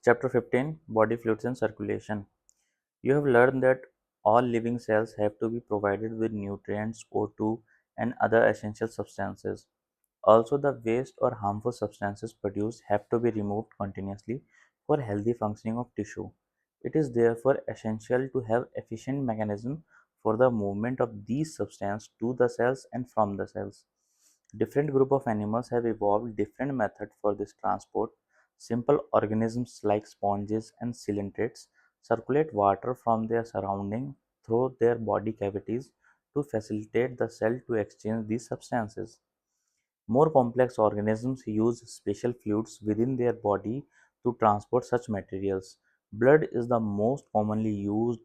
Chapter 15 Body Fluids and Circulation. You have learned that all living cells have to be provided with nutrients, O2, and other essential substances. Also, the waste or harmful substances produced have to be removed continuously for healthy functioning of tissue. It is therefore essential to have efficient mechanism for the movement of these substances to the cells and from the cells. Different group of animals have evolved different methods for this transport. Simple organisms like sponges and coelacanths circulate water from their surrounding through their body cavities to facilitate the cell to exchange these substances. More complex organisms use special fluids within their body to transport such materials. Blood is the most commonly used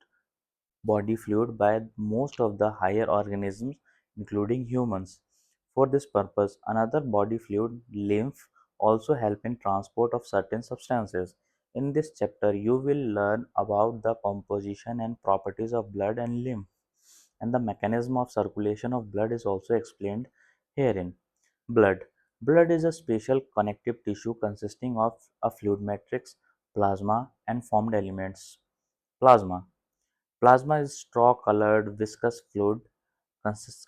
body fluid by most of the higher organisms, including humans. For this purpose, another body fluid, lymph, also help in transport of certain substances. In this chapter, you will learn about the composition and properties of blood and lymph, and the mechanism of circulation of blood is also explained herein. Blood. Blood is a special connective tissue consisting of a fluid matrix, plasma, and formed elements. Plasma. Plasma is straw-colored viscous fluid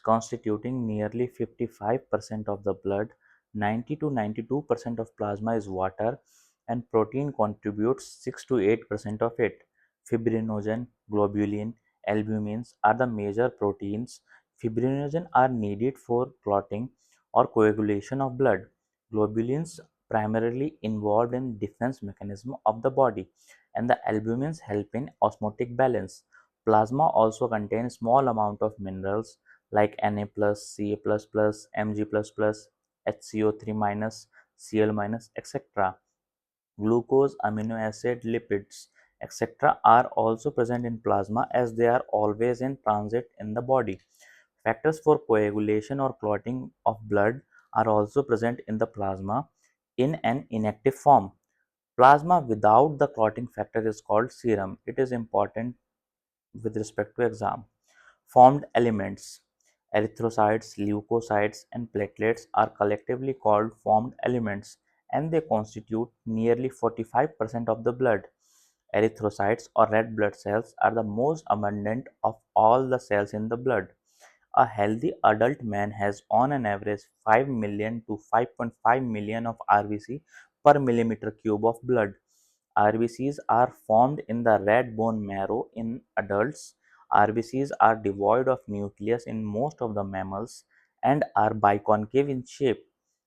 constituting nearly 55% of the blood. 90 to 92% of plasma is water, and protein contributes 6 to 8% of it. Fibrinogen, globulin, albumins are the major proteins. Fibrinogen are needed for clotting or coagulation of blood. Globulins primarily involved in defense mechanism of the body, and the albumins help in osmotic balance. Plasma also contains small amount of minerals like Na+, Ca++, Mg++, HCO3-, Cl-, etc. Glucose, amino acid, lipids, etc. are also present in plasma as they are always in transit in the body. Factors for coagulation or clotting of blood are also present in the plasma in an inactive form. Plasma without the clotting factor is called serum. It is important with respect to exam. Formed elements. Erythrocytes, leukocytes, and platelets are collectively called formed elements, and they constitute nearly 45% of the blood. Erythrocytes or red blood cells are the most abundant of all the cells in the blood. A healthy adult man has on an average 5 million to 5.5 million of RBC per millimeter cube of blood. RBCs are formed in the red bone marrow in adults. RBCs are devoid of nucleus in most of the mammals and are biconcave in shape.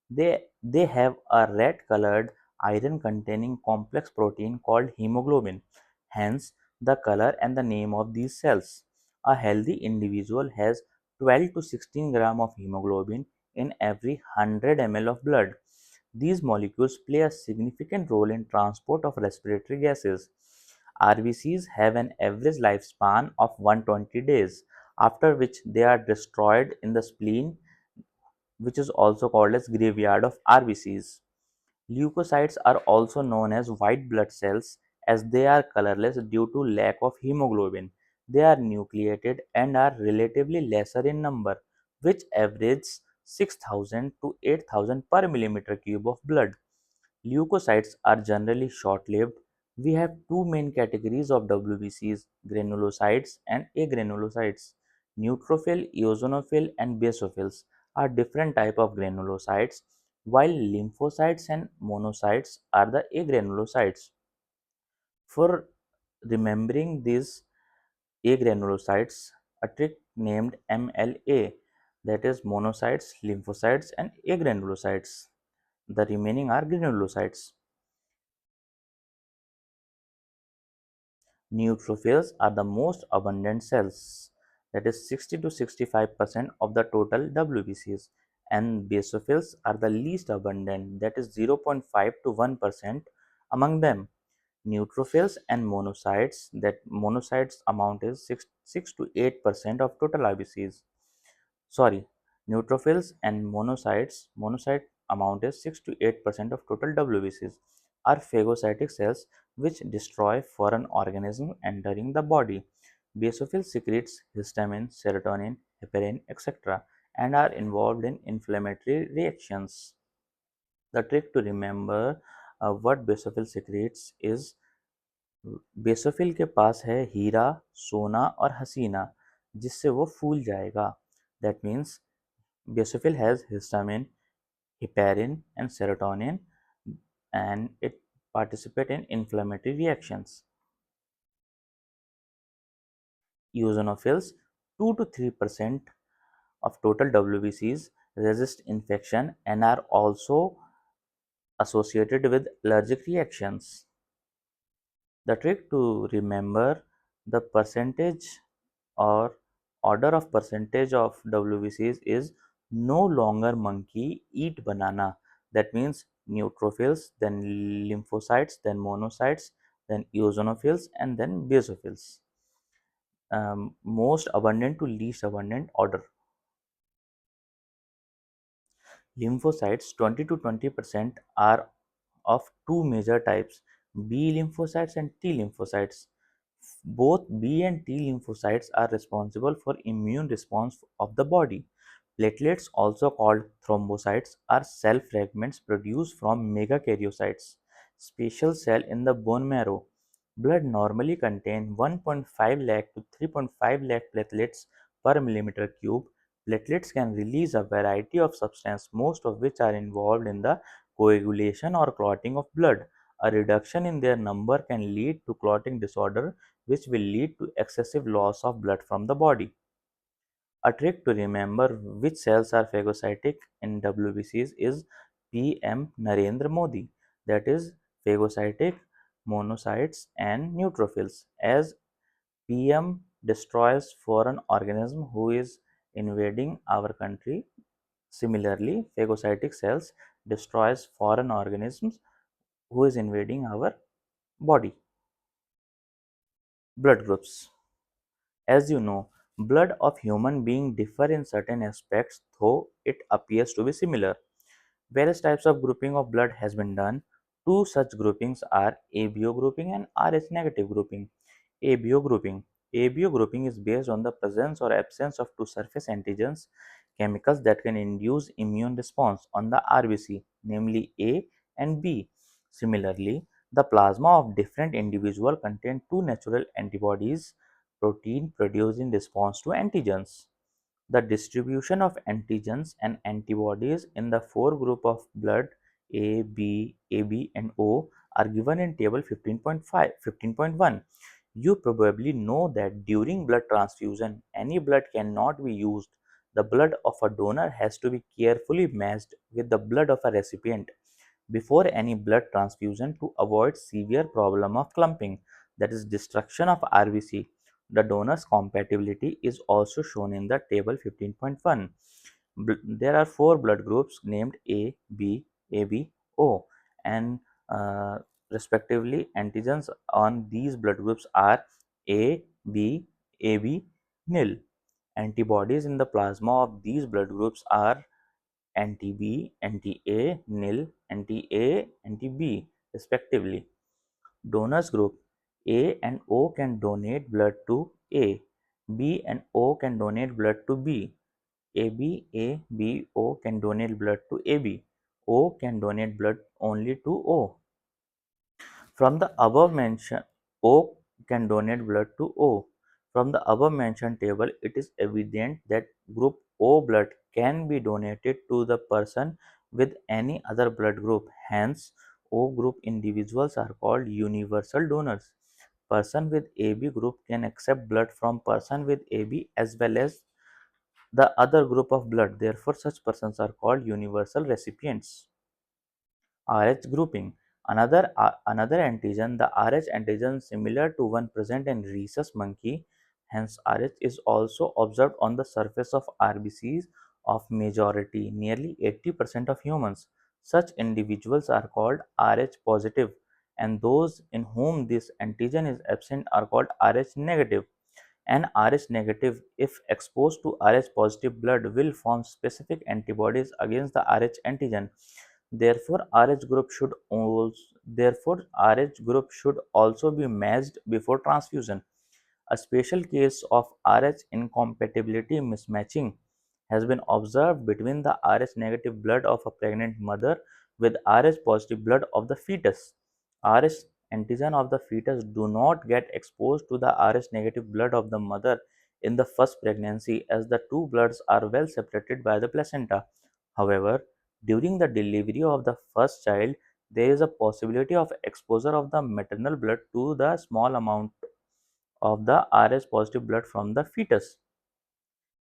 They have a red colored iron containing complex protein called hemoglobin, hence the color and the name of these cells. A healthy individual has 12 to 16 gram of hemoglobin in every 100 ml of blood. These molecules play a significant role in transport of respiratory gases. RBCs have an average lifespan of 120 days, after which they are destroyed in the spleen, which is also called as graveyard of RBCs. Leukocytes are also known as white blood cells as they are colorless due to lack of hemoglobin. They are nucleated and are relatively lesser in number, which averages 6,000 to 8,000 per millimeter cube of blood. Leukocytes are generally short-lived. We have two main categories of WBCs, granulocytes and agranulocytes. Neutrophil, eosinophil, and basophils are different type of granulocytes, while lymphocytes and monocytes are the agranulocytes. For remembering these agranulocytes, a trick named MLA, that is monocytes, lymphocytes, and agranulocytes. The remaining are granulocytes. Neutrophils are the most abundant cells, that is 60 to 65% of the total WBCs, and basophils are the least abundant, that is 0.5 to 1% among them. Neutrophils and monocytes, that monocytes amount is 6 to 8% of total RBCs. Sorry, neutrophils and monocyte amount is 6 to 8% of total WBCs, are phagocytic cells which destroy foreign organisms entering the body. Basophil secretes histamine, serotonin, heparin, etc. and are involved in inflammatory reactions. The trick to remember what basophil secretes is basophil के पास है हीरा, सोना और हसीना, जिससे वो फूल जाएगा. That means basophil has histamine, heparin and serotonin, and it participate in inflammatory reactions. Eosinophils, 2 to 3% of total WBCs, resist infection and are also associated with allergic reactions. The trick to remember the percentage or order of percentage of WBCs is no longer monkey eat banana. That means neutrophils, then lymphocytes, then monocytes, then eosinophils, and then basophils. Most abundant to least abundant order. Lymphocytes, 20 to 20% are of two major types, B lymphocytes and T lymphocytes. Both B and T lymphocytes are responsible for immune response of the body. Platelets, also called thrombocytes, are cell fragments produced from megakaryocytes, special cell in the bone marrow. Blood normally contains 1.5 lakh to 3.5 lakh platelets per millimeter cube. Platelets can release a variety of substances, most of which are involved in the coagulation or clotting of blood. A reduction in their number can lead to clotting disorder, which will lead to excessive loss of blood from the body. A trick to remember which cells are phagocytic in WBCs is PM Narendra Modi, that is phagocytic, monocytes and neutrophils. As PM destroys foreign organism who is invading our country, similarly phagocytic cells destroys foreign organisms who is invading our body. Blood groups. As you know, blood of human being differ in certain aspects, though it appears to be similar. Various types of grouping of blood has been done. Two such groupings are ABO grouping and Rh negative grouping. ABO grouping. ABO grouping is based on the presence or absence of two surface antigens, chemicals that can induce immune response on the RBC, namely A and B. Similarly, the plasma of different individual contain two natural antibodies, protein produced in response to antigens. The distribution of antigens and antibodies in the four group of blood A, B, AB and O are given in table 15.5, 15.1. You probably know that during blood transfusion, any blood cannot be used. The blood of a donor has to be carefully matched with the blood of a recipient before any blood transfusion to avoid severe problem of clumping, that is destruction of RBC. The donor's compatibility is also shown in the table 15.1. There are four blood groups named A, B, AB, O, and uh, respectively antigens on these blood groups are A, B, AB, nil. Antibodies in the plasma of these blood groups are anti-B, anti-A, nil, anti-A, anti-B, respectively. Donors group A and O can donate blood to A. B and O can donate blood to B. AB, A, B, O can donate blood to AB. O can donate blood only to O. From the above mentioned, O can donate blood to O. From the above mentioned table, it is evident that group O blood can be donated to the person with any other blood group. Hence, O group individuals are called universal donors. Person with AB group can accept blood from person with AB as well as the other group of blood. Therefore, such persons are called universal recipients. Rh grouping. Another antigen, the Rh antigen similar to one present in rhesus monkey. Hence, Rh is also observed on the surface of RBCs of majority, nearly 80% of humans. Such individuals are called Rh positive, and those in whom this antigen is absent are called Rh negative. And Rh negative, if exposed to Rh positive blood, will form specific antibodies against the Rh antigen. Therefore, Rh group should also be matched before transfusion. A special case of Rh incompatibility mismatching has been observed between the Rh negative blood of a pregnant mother with Rh positive blood of the fetus. Rh antigen of the fetus do not get exposed to the Rh negative blood of the mother in the first pregnancy, as the two bloods are well separated by the placenta. However, during the delivery of the first child, there is a possibility of exposure of the maternal blood to the small amount of the Rh positive blood from the fetus.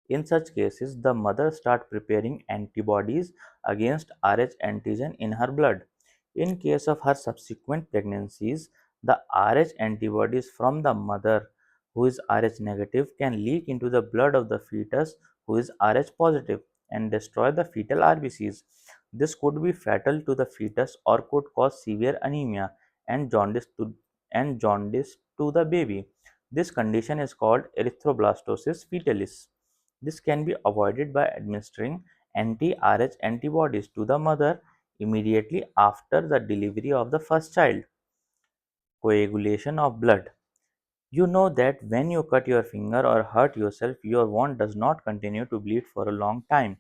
In such cases, the mother starts preparing antibodies against Rh antigen in her blood. In case of her subsequent pregnancies, the Rh antibodies from the mother who is Rh negative can leak into the blood of the fetus who is Rh positive and destroy the fetal RBCs. This could be fatal to the fetus or could cause severe anemia and jaundice to the baby. This condition is called erythroblastosis fetalis. This can be avoided by administering anti-Rh antibodies to the mother immediately after the delivery of the first child. Coagulation of blood. You know that when you cut your finger or hurt yourself, your wound does not continue to bleed for a long time.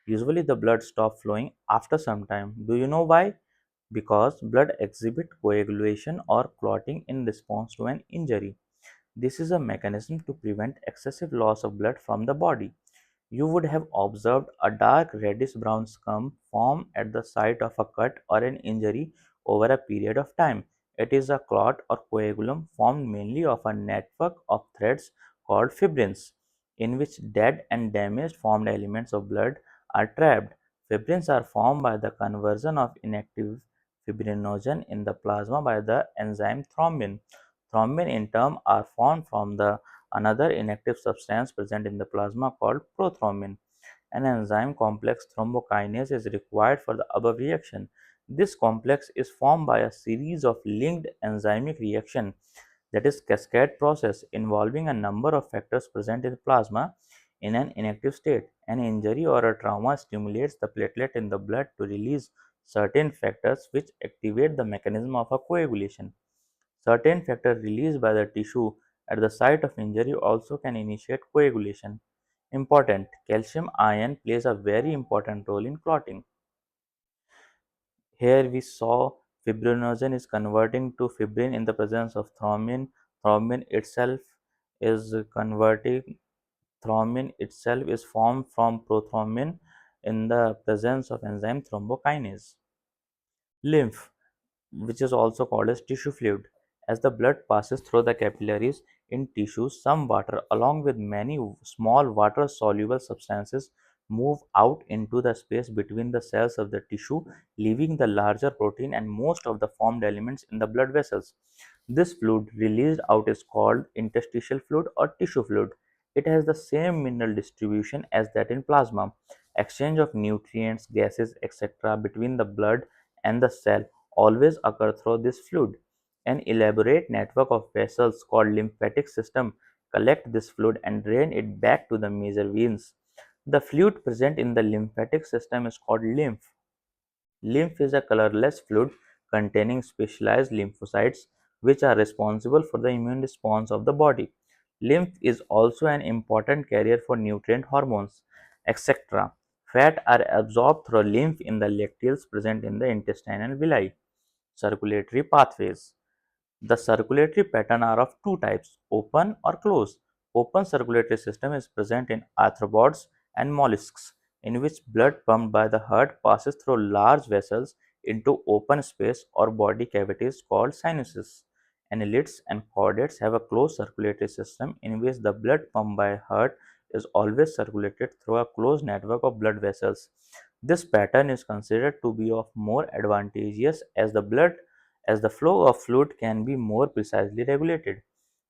Usually the blood stops flowing after some time. Do you know why? Because blood exhibits coagulation or clotting in response to an injury. This is a mechanism to prevent excessive loss of blood from the body. You would have observed a dark reddish brown scum form at the site of a cut or an injury over a period of time. It is a clot or coagulum formed mainly of a network of threads called fibrins, in which dead and damaged formed elements of blood are trapped. Fibrins are formed by the conversion of inactive fibrinogen in the plasma by the enzyme thrombin. Thrombin in turn are formed from the another inactive substance present in the plasma called prothrombin. An enzyme complex thrombokinase is required for the above reaction. This complex is formed by a series of linked enzymic reactions, that is cascade process, involving a number of factors present in plasma in an inactive state. An injury or a trauma stimulates the platelet in the blood to release certain factors which activate the mechanism of a coagulation. Certain factors released by the tissue at the site of injury also can initiate coagulation. Important: calcium ion plays a very important role in clotting. Here we saw fibrinogen is converting to fibrin in the presence of thrombin. Thrombin itself is converting Thrombin itself is formed from prothrombin in the presence of enzyme thrombokinase. Lymph, which is also called as tissue fluid. As the blood passes through the capillaries in tissues, some water, along with many small water soluble substances, move out into the space between the cells of the tissue, leaving the larger protein and most of the formed elements in the blood vessels. This fluid released out is called interstitial fluid or tissue fluid. It has the same mineral distribution as that in plasma. Exchange of nutrients, gases, etc. between the blood and the cell always occur through this fluid. An elaborate network of vessels called lymphatic system collect this fluid and drain it back to the major veins. The fluid present in the lymphatic system is called lymph. Lymph is a colorless fluid containing specialized lymphocytes which are responsible for the immune response of the body. Lymph is also an important carrier for nutrient hormones, etc. Fat are absorbed through lymph in the lacteals present in the intestinal villi. Circulatory pathways. The circulatory pattern are of two types, open or closed. Open circulatory system is present in arthropods and mollusks, in which blood pumped by the heart passes through large vessels into open space or body cavities called sinuses. Annelids and chordates have a closed circulatory system in which the blood pumped by heart is always circulated through a closed network of blood vessels. This pattern is considered to be of more advantageous as the flow of fluid can be more precisely regulated.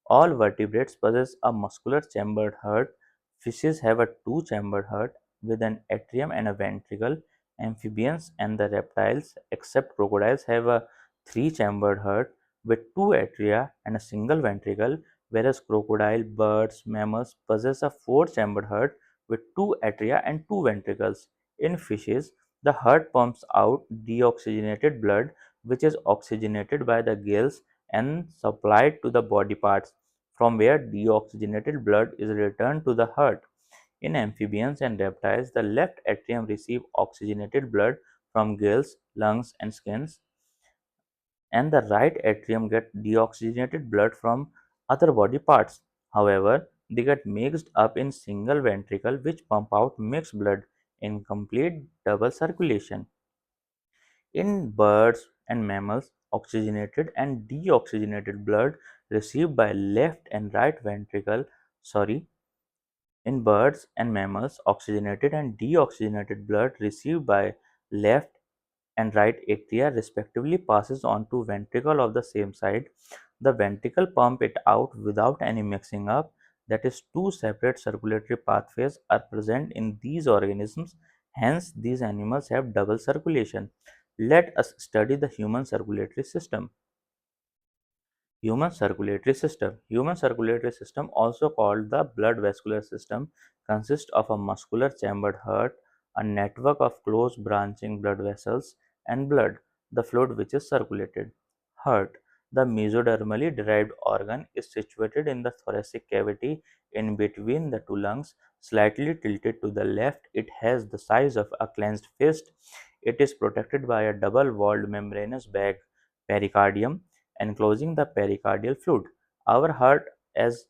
All vertebrates possess a muscular chambered heart. Fishes have a two-chambered heart with an atrium and a ventricle. Amphibians and the reptiles, except crocodiles, have a three-chambered heart with two atria and a single ventricle, whereas crocodile, birds, mammals possess a four-chambered heart with two atria and two ventricles. In fishes, the heart pumps out deoxygenated blood, which is oxygenated by the gills and supplied to the body parts, from where deoxygenated blood is returned to the heart. In amphibians and reptiles, the left atrium receives oxygenated blood from gills, lungs, and skins, and the right atrium get deoxygenated blood from other body parts. However, they get mixed up in single ventricle which pump out mixed blood in complete double circulation. In birds and mammals, oxygenated and deoxygenated blood received by left and right ventricle sorry in birds and mammals, oxygenated and deoxygenated blood received by left and right atria respectively passes on to ventricle of the same side. The ventricle pump it out without any mixing up. That is, two separate circulatory pathways are present in these organisms. Hence, these animals have double circulation. Let us study the human circulatory system. Human circulatory system. Human circulatory system, also called the blood vascular system, consists of a muscular chambered heart, a network of close branching blood vessels, and blood, the fluid which is circulated. Heart. The mesodermally derived organ is situated in the thoracic cavity in between the two lungs, slightly tilted to the left. It has the size of a clenched fist. It is protected by a double walled membranous bag, pericardium, enclosing the pericardial fluid. Our heart as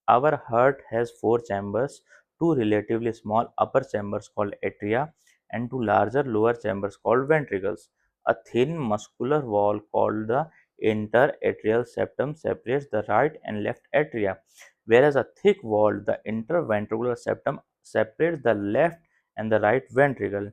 our heart has four chambers, two relatively small upper chambers called atria and two larger lower chambers called ventricles. A thin muscular wall called the interatrial septum separates the right and left atria, whereas a thick wall, the interventricular septum, separates the left and the right ventricle.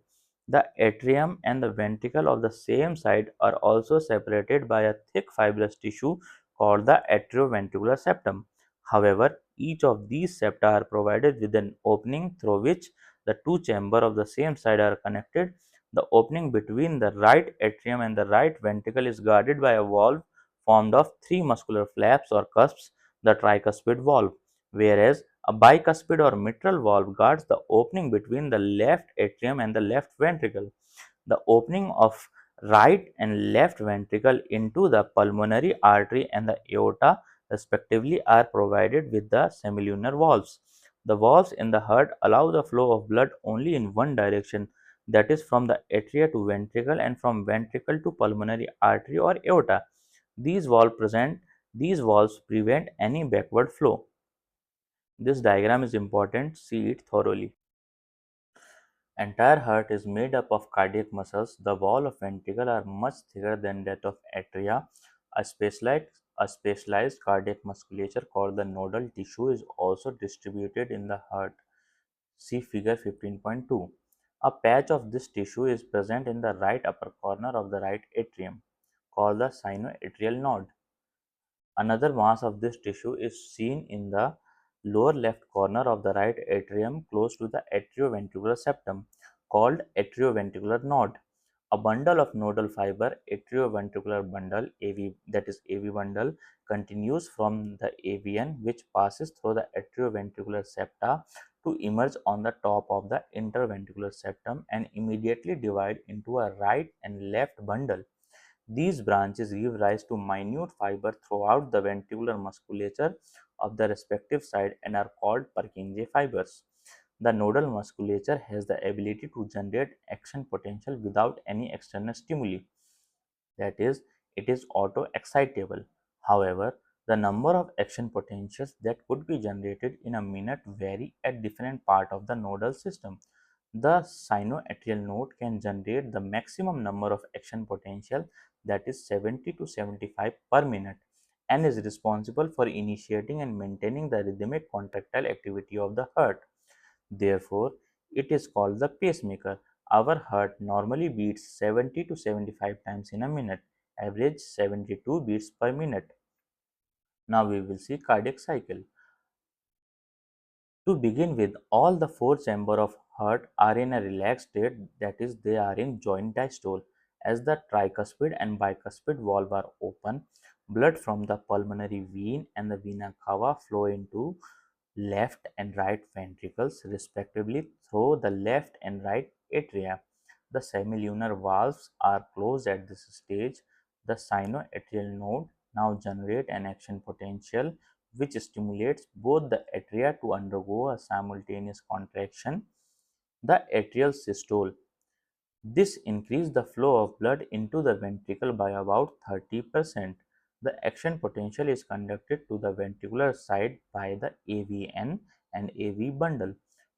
The atrium and the ventricle of the same side are also separated by a thick fibrous tissue called the atrioventricular septum. However, each of these septa are provided with an opening through which the two chambers of the same side are connected. The opening between the right atrium and the right ventricle is guarded by a valve formed of three muscular flaps or cusps, the tricuspid valve, whereas a bicuspid or mitral valve guards the opening between the left atrium and the left ventricle. The opening of right and left ventricle into the pulmonary artery and the aorta respectively are provided with the semilunar valves. The valves in the heart allow the flow of blood only in one direction, that is from the atria to ventricle and from ventricle to pulmonary artery or aorta. These valves prevent any backward flow. This diagram is important, see it thoroughly. Entire heart is made up of cardiac muscles. The wall of ventricle are much thicker than that of atria. A specialized, a specialized cardiac musculature called the nodal tissue is also distributed in the heart. See figure 15.2. A patch of this tissue is present in the right upper corner of the right atrium, called the sinoatrial node. Another mass of this tissue is seen in the lower left corner of the right atrium close to the atrioventricular septum, called atrioventricular node. A bundle of nodal fiber, atrioventricular bundle, AV, that is AV bundle, continues from the AVN which passes through the atrioventricular septa to emerge on the top of the interventricular septum and immediately divide into a right and left bundle. These branches give rise to minute fiber throughout the ventricular musculature of the respective side and are called Purkinje fibers. The nodal musculature has the ability to generate action potential without any external stimuli, that is, it is auto-excitable. However, the number of action potentials that could be generated in a minute vary at different parts of the nodal system. The sinoatrial node can generate the maximum number of action potential, that is 70 to 75 per minute, and is responsible for initiating and maintaining the rhythmic contractile activity of the heart. Therefore, it is called the pacemaker. Our heart normally beats 70 to 75 times in a minute, average 72 beats per minute. Now we will see cardiac cycle. To begin with, all the four chambers of heart are in a relaxed state, that is, they are in joint diastole. As the tricuspid and bicuspid valve are open, blood from the pulmonary vein and the vena cava flow into left and right ventricles respectively through the left and right atria. The semilunar valves are closed at this stage. The sinoatrial node now generate an action potential which stimulates both the atria to undergo a simultaneous contraction. The atrial systole. This increased the flow of blood into the ventricle by about 30%. The action potential is conducted to the ventricular side by the AVN and AV bundle,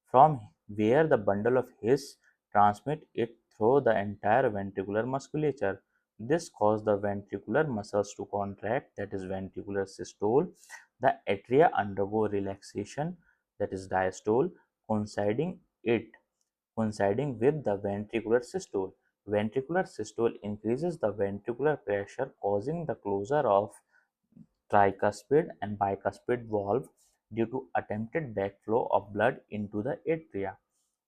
from where the bundle of His transmit it through the entire ventricular musculature. This causes the ventricular muscles to contract, that is ventricular systole. The atria undergo relaxation, that is diastole, coinciding it coinciding with the ventricular systole. Ventricular systole increases the ventricular pressure, causing the closure of tricuspid and bicuspid valve due to attempted backflow of blood into the atria.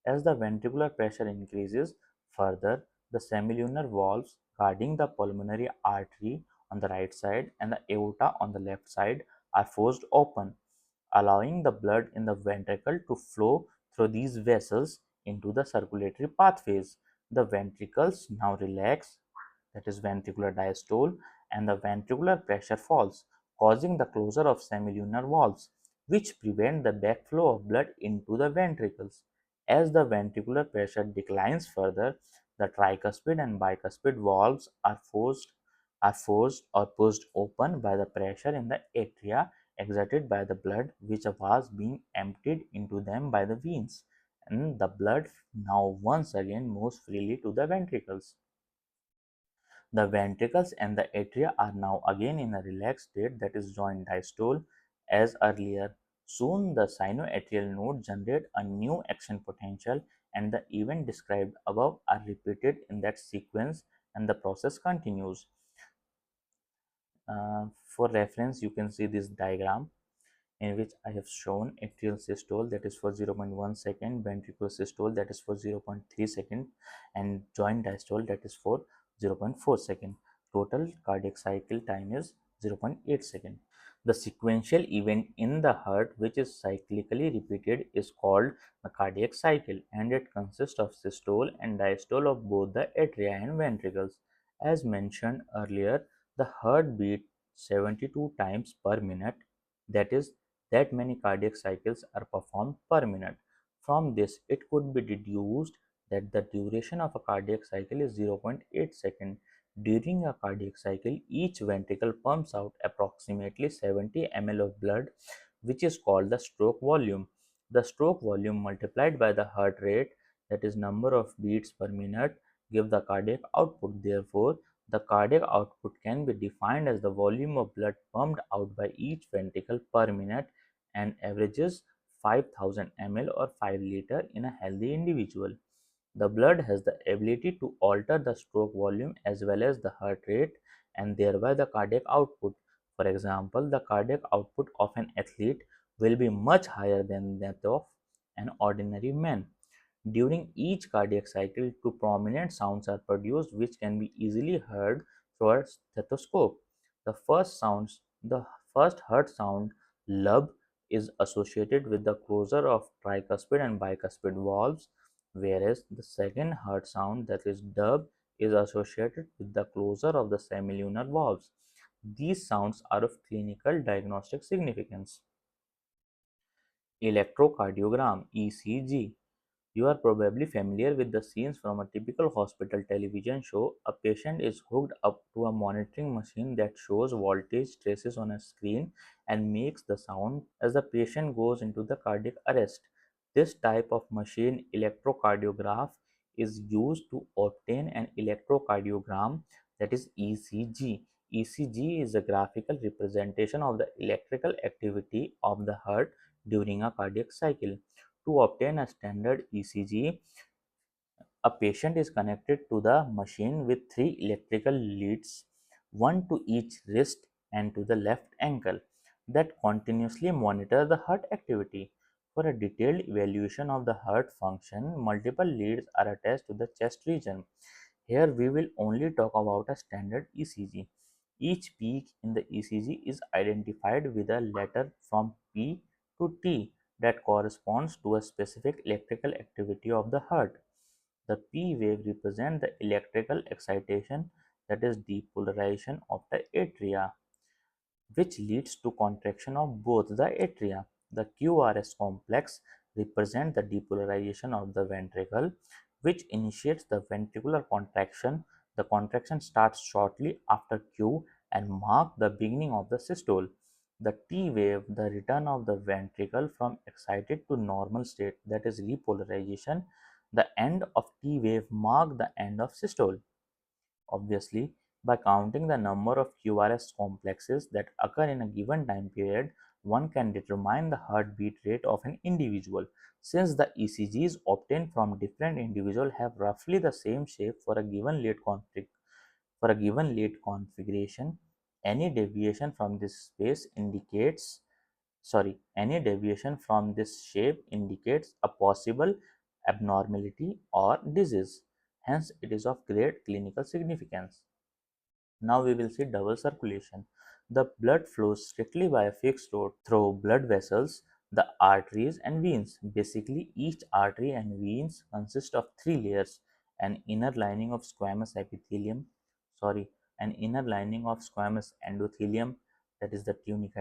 As the ventricular pressure increases further, the semilunar valves guarding the pulmonary artery on the right side and the aorta on the left side are forced open, allowing the blood in the ventricle to flow through these vessels into the circulatory pathways. The ventricles now relax, that is ventricular diastole, and the ventricular pressure falls, causing the closure of semilunar valves, which prevent the backflow of blood into the ventricles. As the ventricular pressure declines further, the tricuspid and bicuspid valves are forced or pushed open by the pressure in the atria exerted by the blood which was being emptied into them by the veins, and the blood now once again moves freely to the ventricles. The ventricles and the atria are now again in a relaxed state, that is joint diastole as earlier. Soon the sinoatrial node generate a new action potential, and the event described above are repeated in that sequence, and the process continues. For reference, you can see this diagram in which I have shown atrial systole, that is for 0.1 second, ventricular systole, that is for 0.3 second, and joint diastole, that is for 0.4 second. Total cardiac cycle time is 0.8 second. The sequential event in the heart, which is cyclically repeated, is called the cardiac cycle, and it consists of systole and diastole of both the atria and ventricles. As mentioned earlier, the heart beats 72 times per minute, that is, that many cardiac cycles are performed per minute. From this, it could be deduced that the duration of a cardiac cycle is 0.8 seconds. During a cardiac cycle, each ventricle pumps out approximately 70 ml of blood, which is called the stroke volume. The stroke volume multiplied by the heart rate, that is number of beats per minute, give the cardiac output. Therefore, the cardiac output can be defined as the volume of blood pumped out by each ventricle per minute, and averages 5000 ml or 5 liter in a healthy individual. The blood has the ability to alter the stroke volume as well as the heart rate, and thereby the cardiac output. For example, the cardiac output of an athlete will be much higher than that of an ordinary man. During each cardiac cycle, two prominent sounds are produced which can be easily heard through a stethoscope. The first heart sound, lub, is associated with the closure of tricuspid and bicuspid valves, whereas the second heart sound, that is dub, is associated with the closure of the semilunar valves. These sounds are of clinical diagnostic significance. Electrocardiogram (ECG). You are probably familiar with the scenes from a typical hospital television show. A patient is hooked up to a monitoring machine that shows voltage traces on a screen and makes the sound as the patient goes into the cardiac arrest. This type of machine, electrocardiograph, is used to obtain an electrocardiogram, that is ECG. ECG is a graphical representation of the electrical activity of the heart during a cardiac cycle. To obtain a standard ECG, a patient is connected to the machine with three electrical leads, one to each wrist and to the left ankle, that continuously monitor the heart activity. For a detailed evaluation of the heart function, multiple leads are attached to the chest region. Here we will only talk about a standard ECG. Each peak in the ECG is identified with a letter from P to T that corresponds to a specific electrical activity of the heart. The P wave represents the electrical excitation, that is depolarization of the atria, which leads to contraction of both the atria. The QRS complex represents the depolarization of the ventricle, which initiates the ventricular contraction. The contraction starts shortly after Q and marks the beginning of the systole. The T wave, the return of the ventricle from excited to normal state, that is repolarization. The end of T wave marks the end of systole. Obviously, by counting the number of QRS complexes that occur in a given time period, one can determine the heartbeat rate of an individual. Since the ECGs obtained from different individuals have roughly the same shape for a given late configuration, any deviation from this space indicates any deviation from this shape indicates a possible abnormality or disease. Hence, it is of great clinical significance. Now we will see double circulation. The blood flows strictly by a fixed route through blood vessels, the arteries and veins. Basically, each artery and veins consist of three layers: an inner lining of squamous epithelium, sorry, an inner lining of squamous endothelium, that is the tunica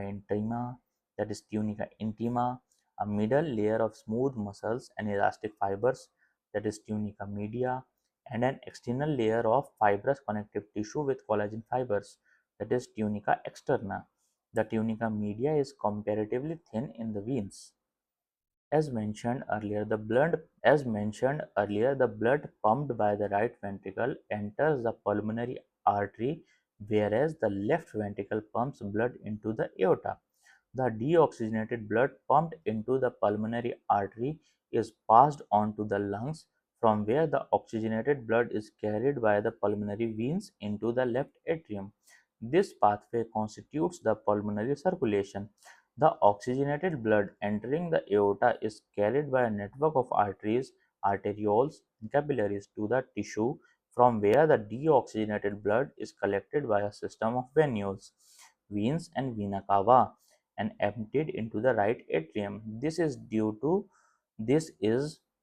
intima, a middle layer of smooth muscles and elastic fibers, that is tunica media, and an external layer of fibrous connective tissue with collagen fibers, that is tunica externa. The tunica media is comparatively thin in the veins. As mentioned earlier, the blood pumped by the right ventricle enters the pulmonary artery, whereas the left ventricle pumps blood into the aorta. The deoxygenated blood pumped into the pulmonary artery is passed on to the lungs, from where the oxygenated blood is carried by the pulmonary veins into the left atrium. This pathway constitutes the pulmonary circulation. The oxygenated blood entering the aorta is carried by a network of arteries, arterioles, and capillaries to the tissue, from where the deoxygenated blood is collected by a system of venules, veins, and vena cava, and emptied into the right atrium. This is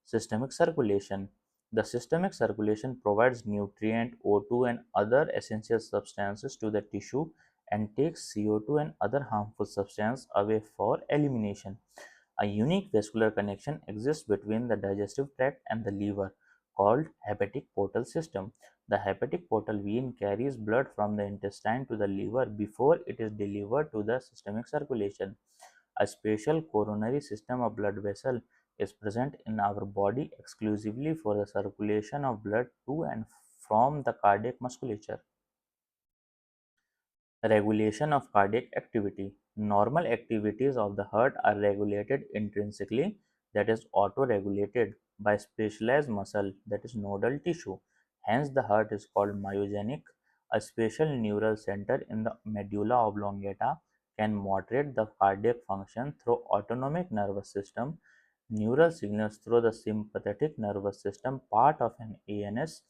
systemic circulation. The systemic circulation provides nutrient, O2, and other essential substances to the tissue and takes CO2 and other harmful substances away for elimination. A unique vascular connection exists between the digestive tract and the liver, called hepatic portal system. The hepatic portal vein carries blood from the intestine to the liver before it is delivered to the systemic circulation. A special coronary system of blood vessel is present in our body exclusively for the circulation of blood to and from the cardiac musculature. Regulation of cardiac activity. Normal activities of the heart are regulated intrinsically, that is auto-regulated, by specialized muscle, that is nodal tissue. Hence the heart is called myogenic. A special neural center in the medulla oblongata can moderate the cardiac function through autonomic nervous system. Neural signals through the sympathetic nervous system, part of an ANS,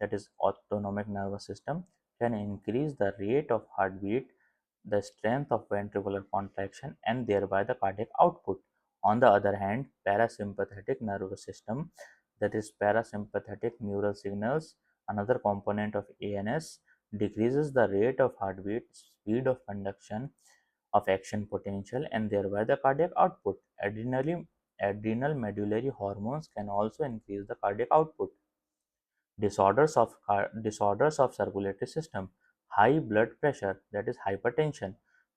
that is autonomic nervous system, can increase the rate of heartbeat, the strength of ventricular contraction, and thereby the cardiac output. On the other hand, parasympathetic nervous system, that is parasympathetic neural signals, another component of ANS, decreases the rate of heartbeat, speed of conduction, of action potential, and thereby the cardiac output. Adrenal medullary hormones can also increase the cardiac output. Disorders of circulatory system. High blood pressure, that is hypertension.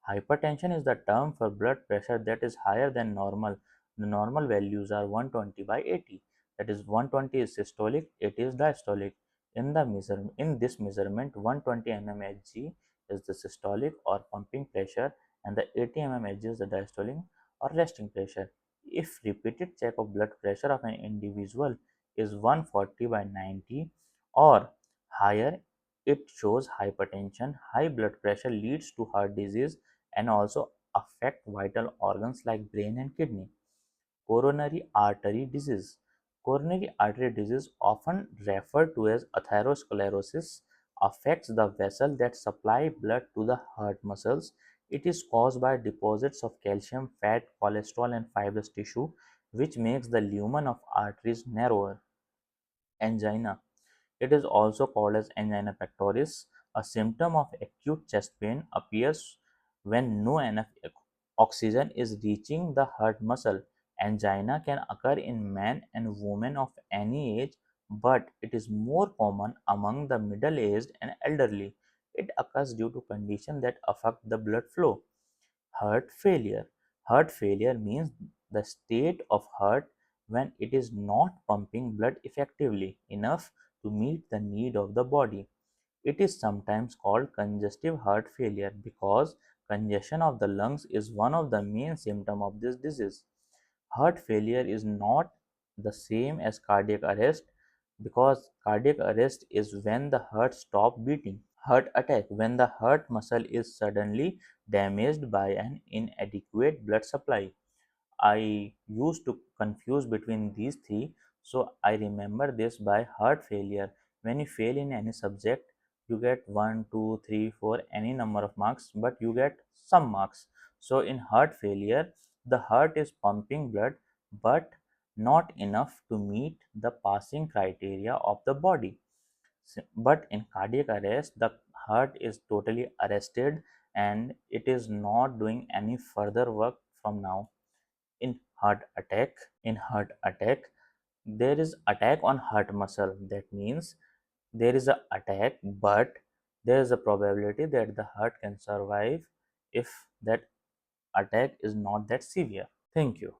Hypertension is the term for blood pressure that is higher than normal. The normal values are 120 by 80. That is 120 is systolic, 80 is diastolic. In this measurement, 120 mmHg is the systolic or pumping pressure, and the 80 mmHg is the diastolic or resting pressure. If repeated check of blood pressure of an individual is 140 by 90 or higher, it shows hypertension. High blood pressure leads to heart disease and also affect vital organs like brain and kidney. Coronary artery disease. Coronary artery disease, often referred to as atherosclerosis, affects the vessel that supply blood to the heart muscles. It is caused by deposits of calcium, fat, cholesterol, and fibrous tissue, which makes the lumen of arteries narrower. Angina. It is also called as angina pectoris. A symptom of acute chest pain appears when no enough oxygen is reaching the heart muscle. Angina can occur in men and women of any age, but it is more common among the middle-aged and elderly. It occurs due to conditions that affect the blood flow. Heart failure. Heart failure means the state of heart when it is not pumping blood effectively enough to meet the need of the body. It is sometimes called congestive heart failure because congestion of the lungs is one of the main symptoms of this disease. Heart failure is not the same as cardiac arrest because cardiac arrest is when the heart stops beating. Heart attack, when the heart muscle is suddenly damaged by an inadequate blood supply. I used to confuse between these three, so I remember this by heart failure. When you fail in any subject, you get 1, 2, 3, 4, any number of marks, but you get some marks. So in heart failure, the heart is pumping blood, but not enough to meet the passing criteria of the body. But in cardiac arrest, the heart is totally arrested and it is not doing any further work from now. In heart attack in heart attack there is attack on heart muscle. That means there is a attack, but there is a probability that the heart can survive if that attack is not that severe. Thank you.